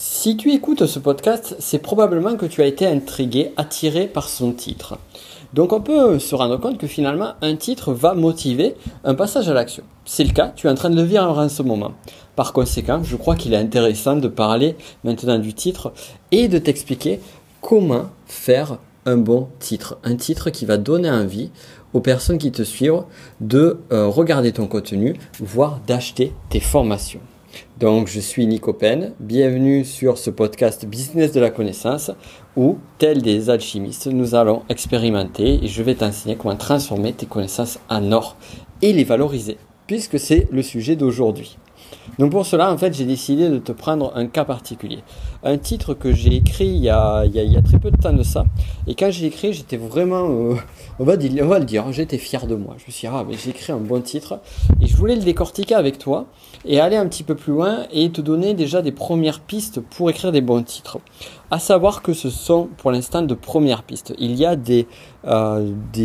Si tu écoutes ce podcast, c'est probablement que tu as été intrigué, attiré par son titre. Donc on peut se rendre compte que finalement un titre va motiver un passage à l'action. C'est le cas, tu es en train de le vivre en ce moment. Par conséquent, je crois qu'il est intéressant de parler maintenant du titre et de t'expliquer comment faire un bon titre. Un titre qui va donner envie aux personnes qui te suivent de regarder ton contenu, voire d'acheter tes formations. Donc, je suis Nico Pen, bienvenue sur ce podcast Business de la connaissance où, tels des alchimistes, nous allons expérimenter et je vais t'enseigner comment transformer tes connaissances en or et les valoriser, puisque c'est le sujet d'aujourd'hui. Donc pour cela, en fait, j'ai décidé de te prendre un cas particulier. Un titre que j'ai écrit il y a très peu de temps de ça. Et quand j'ai écrit, j'étais vraiment, on va le dire, j'étais fier de moi. Je me suis dit, mais j'ai écrit un bon titre. Et je voulais le décortiquer avec toi et aller un petit peu plus loin et te donner déjà des premières pistes pour écrire des bons titres. À savoir que ce sont pour l'instant de premières pistes. Il y a des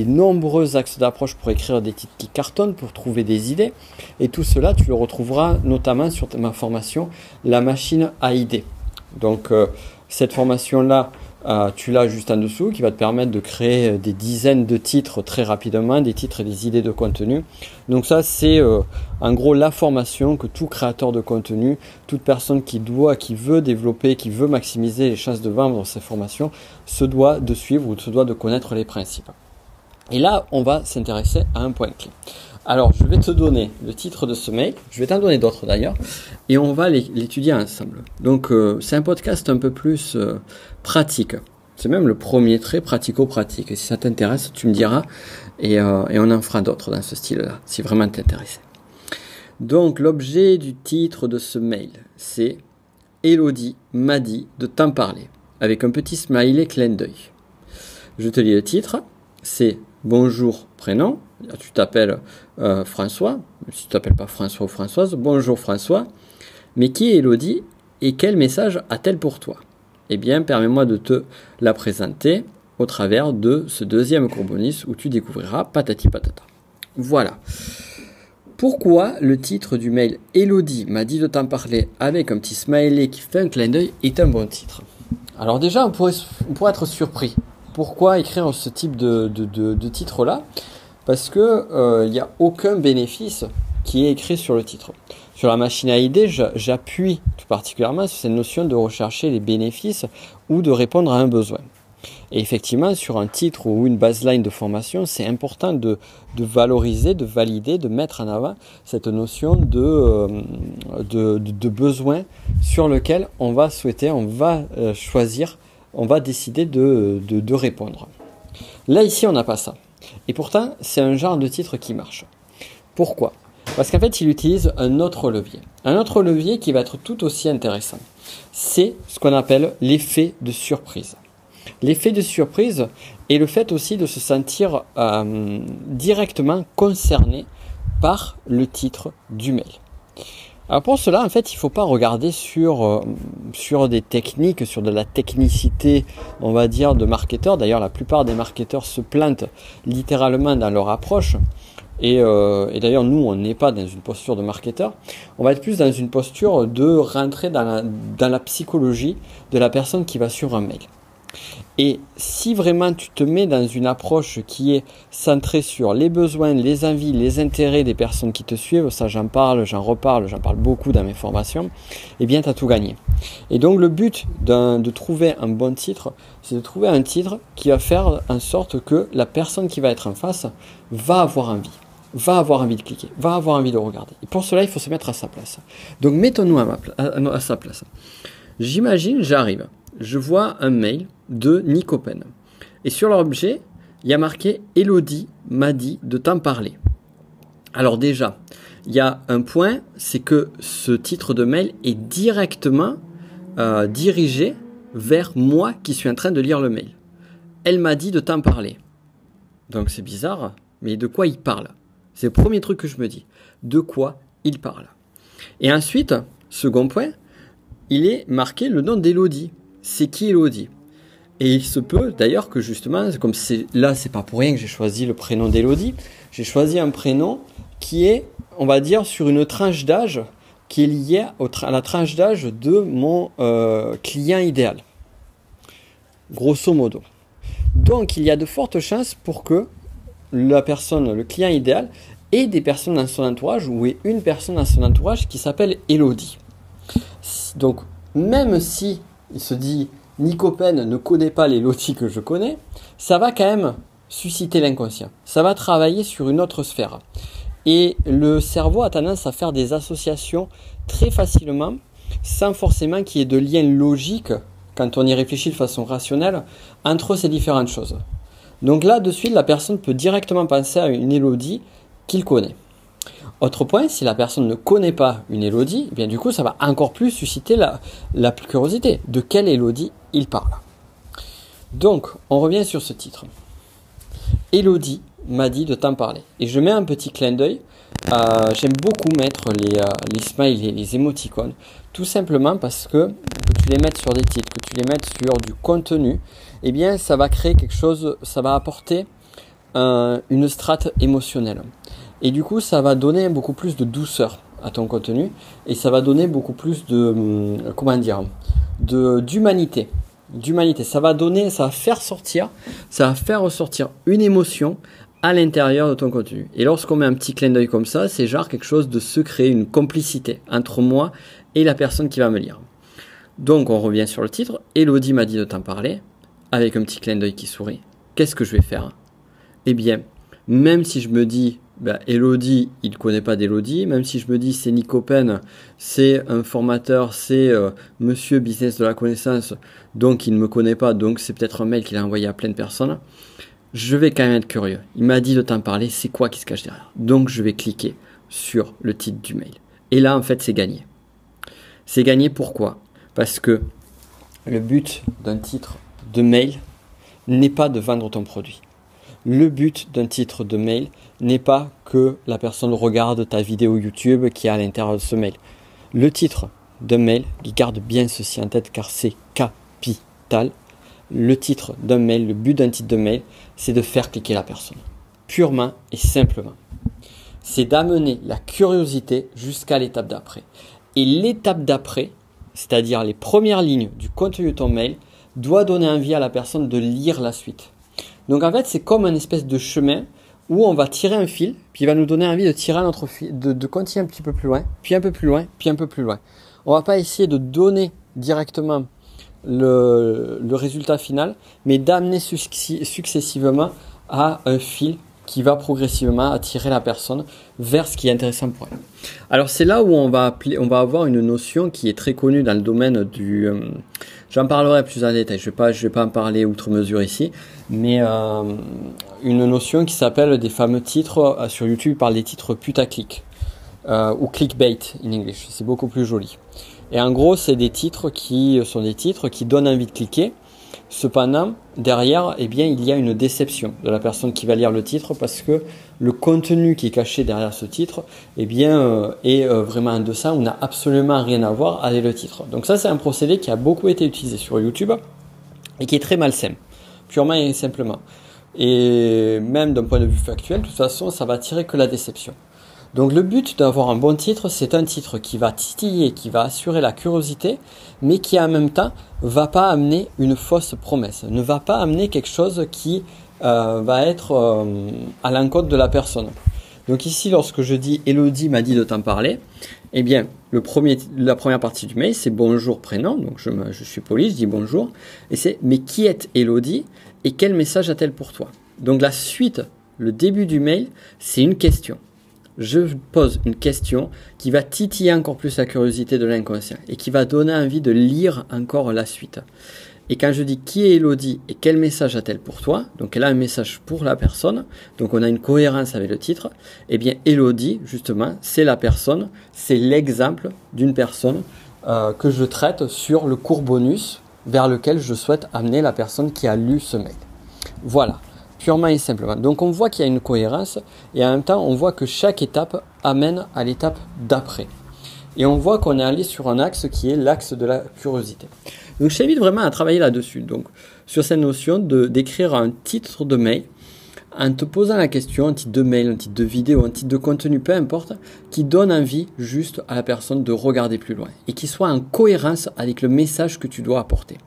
nombreux axes d'approche pour écrire des titres qui cartonnent, pour trouver des idées. Et tout cela, tu le retrouveras notamment sur ma formation, la machine à idées. Donc, cette formation-là, tu l'as juste en dessous, qui va te permettre de créer des dizaines de titres très rapidement, des titres et des idées de contenu. Donc ça, c'est en gros la formation que tout créateur de contenu, toute personne qui veut développer, qui veut maximiser les chances de vendre ces formations, se doit de suivre ou se doit de connaître les principes. Et là, on va s'intéresser à un point clé. Alors, je vais te donner le titre de ce mail, je vais t'en donner d'autres d'ailleurs, et on va l'étudier ensemble. Donc, c'est un podcast un peu plus pratique. C'est même le premier trait pratico-pratique. Et si ça t'intéresse, tu me diras, et on en fera d'autres dans ce style-là, si vraiment t'intéresse. Donc, l'objet du titre de ce mail, c'est « Elodie m'a dit de t'en parler », avec un petit smiley clin d'œil. Je te lis le titre, c'est « Bonjour, prénom ». Tu t'appelles François, si tu t'appelles pas François ou Françoise, bonjour François, mais qui est Elodie et quel message a-t-elle pour toi? Eh bien, permets-moi de te la présenter au travers de ce deuxième cours bonus où tu découvriras patati patata. Voilà. Pourquoi le titre du mail Elodie m'a dit de t'en parler avec un petit smiley qui fait un clin d'œil est un bon titre? Alors déjà, on pourrait être surpris. Pourquoi écrire ce type de titre-là? Parce que il n'y a aucun bénéfice qui est écrit sur le titre. Sur la machine à idées, j'appuie tout particulièrement sur cette notion de rechercher les bénéfices ou de répondre à un besoin. Et effectivement, sur un titre ou une baseline de formation, c'est important de valoriser, de valider, de mettre en avant cette notion de besoin sur lequel on va choisir, on va décider de répondre. Là, ici, on n'a pas ça. Et pourtant, c'est un genre de titre qui marche. Pourquoi? Parce qu'en fait, il utilise un autre levier. Un autre levier qui va être tout aussi intéressant. C'est ce qu'on appelle l'effet de surprise. L'effet de surprise est le fait aussi de se sentir directement concerné par le titre du mail. Alors pour cela, en fait, il ne faut pas regarder sur des techniques, sur de la technicité, on va dire, de marketeurs. D'ailleurs, la plupart des marketeurs se plantent littéralement dans leur approche. Et d'ailleurs, nous, on n'est pas dans une posture de marketeur. On va être plus dans une posture de rentrer dans la psychologie de la personne qui va suivre un mail. Et si vraiment tu te mets dans une approche qui est centrée sur les besoins, les envies, les intérêts des personnes qui te suivent, ça j'en parle beaucoup dans mes formations, eh bien tu as tout gagné. Et donc le but de trouver un bon titre, c'est de trouver un titre qui va faire en sorte que la personne qui va être en face va avoir envie de cliquer, va avoir envie de regarder. Et pour cela, il faut se mettre à sa place. Donc mettons-nous à sa place. J'imagine, j'arrive. Je vois un mail de Nico Pen. Et sur l'objet, il y a marqué « Elodie m'a dit de t'en parler ». Alors déjà, il y a un point, c'est que ce titre de mail est directement dirigé vers moi qui suis en train de lire le mail. Elle m'a dit de t'en parler. Donc c'est bizarre, mais de quoi il parle? C'est le premier truc que je me dis. De quoi il parle? Et ensuite, second point, il est marqué le nom d'Elodie. C'est qui Elodie? Et il se peut d'ailleurs que justement, comme c'est pas pour rien que j'ai choisi le prénom d'Elodie, j'ai choisi un prénom qui est, on va dire, sur une tranche d'âge qui est lié à la tranche d'âge de mon client idéal. Grosso modo. Donc, il y a de fortes chances pour que la personne, le client idéal, ait des personnes dans son entourage ou ait une personne dans son entourage qui s'appelle Elodie. Donc, même si il se dit Nicopen ne connaît pas l'Elodie que je connais, ça va quand même susciter l'inconscient. Ça va travailler sur une autre sphère. Et le cerveau a tendance à faire des associations très facilement, sans forcément qu'il y ait de lien logique, quand on y réfléchit de façon rationnelle, entre ces différentes choses. Donc là, de suite, la personne peut directement penser à une Elodie qu'il connaît. Autre point, si la personne ne connaît pas une Elodie, eh bien du coup, ça va encore plus susciter la curiosité. De quelle Elodie il parle? Donc, on revient sur ce titre. Elodie m'a dit de t'en parler. Et je mets un petit clin d'œil. J'aime beaucoup mettre les smileys et les émoticônes, tout simplement parce que tu les mettes sur des titres, que tu les mettes sur du contenu, eh bien ça va créer quelque chose, ça va apporter une strate émotionnelle. Et du coup, ça va donner beaucoup plus de douceur à ton contenu et ça va donner beaucoup plus de, d'humanité. Ça va faire ressortir une émotion à l'intérieur de ton contenu. Et lorsqu'on met un petit clin d'œil comme ça, c'est genre quelque chose de secret, une complicité entre moi et la personne qui va me lire. Donc on revient sur le titre. Elodie m'a dit de t'en parler, avec un petit clin d'œil qui sourit. Qu'est-ce que je vais faire? Eh bien, même si je me dis, Elodie, il ne connaît pas d'Elodie, même si je me dis c'est Nicopen, c'est un formateur, c'est monsieur business de la connaissance, donc il ne me connaît pas, donc c'est peut-être un mail qu'il a envoyé à plein de personnes, je vais quand même être curieux. Il m'a dit de t'en parler, c'est quoi qui se cache derrière? Donc je vais cliquer sur le titre du mail. Et là, en fait, c'est gagné. C'est gagné pourquoi? Parce que le but d'un titre de mail n'est pas de vendre ton produit. Le but d'un titre de mail n'est pas que la personne regarde ta vidéo YouTube qui est à l'intérieur de ce mail. Le titre d'un mail, garde bien ceci en tête car c'est capital. Le titre d'un mail, le but d'un titre de mail, c'est de faire cliquer la personne. Purement et simplement. C'est d'amener la curiosité jusqu'à l'étape d'après. Et l'étape d'après, c'est-à-dire les premières lignes du contenu de ton mail, doit donner envie à la personne de lire la suite. Donc en fait, c'est comme une espèce de chemin où on va tirer un fil, puis il va nous donner envie de tirer un autre fil, de continuer un petit peu plus loin, puis un peu plus loin, puis un peu plus loin. On va pas essayer de donner directement le résultat final, mais d'amener successivement à un fil qui va progressivement attirer la personne vers ce qui est intéressant pour elle. Alors c'est là où on va avoir une notion qui est très connue dans le domaine du... j'en parlerai plus en détail, je vais pas en parler outre mesure ici, mais une notion qui s'appelle des fameux titres, sur YouTube ils parlent des titres putaclic, ou clickbait in English, c'est beaucoup plus joli. Et en gros, c'est des titres qui donnent envie de cliquer. Cependant, derrière, eh bien, il y a une déception de la personne qui va lire le titre parce que le contenu qui est caché derrière ce titre, eh bien, est vraiment en deçà ou n'a absolument rien à voir avec le titre. Donc ça, c'est un procédé qui a beaucoup été utilisé sur YouTube et qui est très malsain, purement et simplement. Et même d'un point de vue factuel, de toute façon, ça va attirer que la déception. Donc le but d'avoir un bon titre, c'est un titre qui va titiller, qui va assurer la curiosité, mais qui en même temps va pas amener une fausse promesse, ne va pas amener quelque chose qui va être à l'encontre de la personne. Donc ici, lorsque je dis Elodie m'a dit de t'en parler, eh bien la première partie du mail c'est bonjour prénom, donc je suis poli, je dis bonjour, et c'est mais qui est Elodie et quel message a-t-elle pour toi? Donc la suite, le début du mail, c'est une question. Je pose une question qui va titiller encore plus la curiosité de l'inconscient et qui va donner envie de lire encore la suite. Et quand je dis qui est Elodie et quel message a-t-elle pour toi, donc elle a un message pour la personne, donc on a une cohérence avec le titre, eh bien Elodie, justement, c'est la personne, c'est l'exemple d'une personne que je traite sur le cours bonus vers lequel je souhaite amener la personne qui a lu ce mail. Voilà. Purement et simplement. Donc on voit qu'il y a une cohérence et en même temps on voit que chaque étape amène à l'étape d'après. Et on voit qu'on est allé sur un axe qui est l'axe de la curiosité. Donc je t'invite vraiment à travailler là-dessus. Donc sur cette notion d'écrire un titre de mail en te posant la question, un titre de mail, un titre de vidéo, un titre de contenu, peu importe, qui donne envie juste à la personne de regarder plus loin et qui soit en cohérence avec le message que tu dois apporter.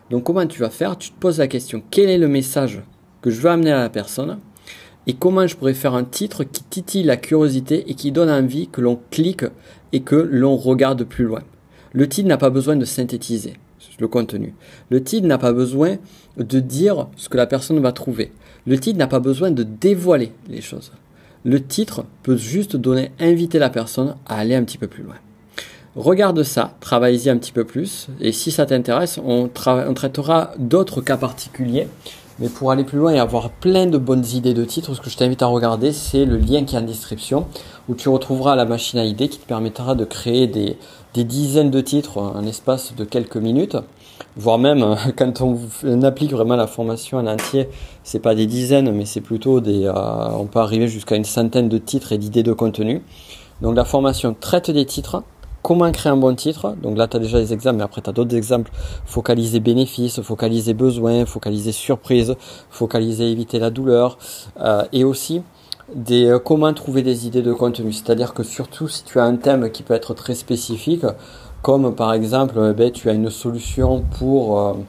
Donc comment tu vas faire? Tu te poses la question, quel est le message que je veux amener à la personne et comment je pourrais faire un titre qui titille la curiosité et qui donne envie que l'on clique et que l'on regarde plus loin. Le titre n'a pas besoin de synthétiser le contenu. Le titre n'a pas besoin de dire ce que la personne va trouver. Le titre n'a pas besoin de dévoiler les choses. Le titre peut juste inviter la personne à aller un petit peu plus loin. Regarde ça, travaille-y un petit peu plus et si ça t'intéresse, on traitera d'autres cas particuliers. Mais pour aller plus loin et avoir plein de bonnes idées de titres, ce que je t'invite à regarder, c'est le lien qui est en description où tu retrouveras la machine à idées qui te permettra de créer des dizaines de titres en l'espace de quelques minutes. Voire même, quand on applique vraiment la formation en entier, c'est pas des dizaines, mais c'est plutôt on peut arriver jusqu'à une centaine de titres et d'idées de contenu. Donc la formation traite des titres. Comment créer un bon titre? Donc là, tu as déjà des exemples, mais après, tu as d'autres exemples. Focaliser bénéfices, focaliser besoins, focaliser surprise, focaliser éviter la douleur. Et aussi, comment trouver des idées de contenu. C'est-à-dire que surtout, si tu as un thème qui peut être très spécifique, comme par exemple, tu as une solution pour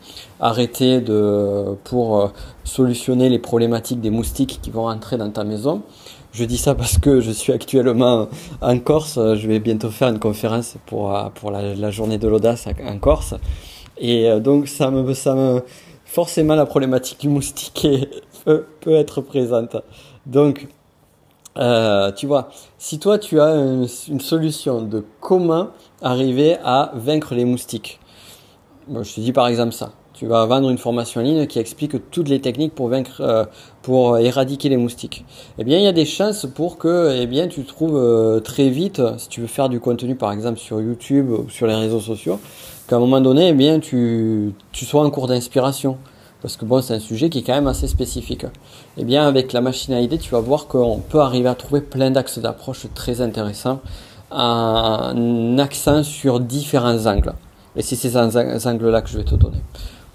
solutionner les problématiques des moustiques qui vont rentrer dans ta maison. Je dis ça parce que je suis actuellement en Corse. Je vais bientôt faire une conférence pour la journée de l'audace en Corse. Et donc, forcément, la problématique du moustique peut être présente. Donc, tu vois, si toi, tu as une solution de comment arriver à vaincre les moustiques. Bon, je te dis par exemple ça. Tu vas vendre une formation en ligne qui explique toutes les techniques pour éradiquer les moustiques. Eh bien, il y a des chances pour que, tu trouves très vite, si tu veux faire du contenu, par exemple, sur YouTube ou sur les réseaux sociaux, qu'à un moment donné, tu sois en cours d'inspiration. Parce que bon, c'est un sujet qui est quand même assez spécifique. Eh bien, avec la machine à idées, tu vas voir qu'on peut arriver à trouver plein d'axes d'approche très intéressants, en accent sur différents angles. Et c'est ces angles-là que je vais te donner.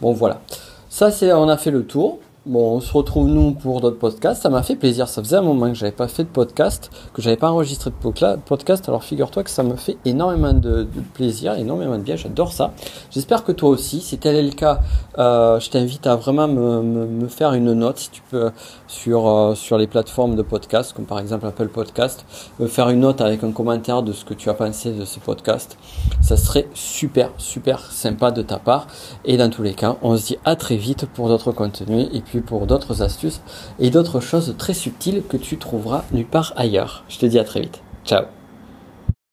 Bon, voilà. Ça, on a fait le tour. Bon, on se retrouve nous pour d'autres podcasts. Ça m'a fait plaisir. Ça faisait un moment que j'avais pas fait de podcast, que j'avais pas enregistré de podcast. Alors figure-toi que ça me fait énormément de plaisir, énormément de bien. J'adore ça. J'espère que toi aussi, si tel est le cas, je t'invite à vraiment me faire une note, si tu peux, sur les plateformes de podcast, comme par exemple Apple Podcast, me faire une note avec un commentaire de ce que tu as pensé de ce podcast. Ça serait super, super sympa de ta part. Et dans tous les cas, on se dit à très vite pour d'autres contenus et puis pour d'autres astuces et d'autres choses très subtiles que tu trouveras nulle part ailleurs. Je te dis à très vite. Ciao.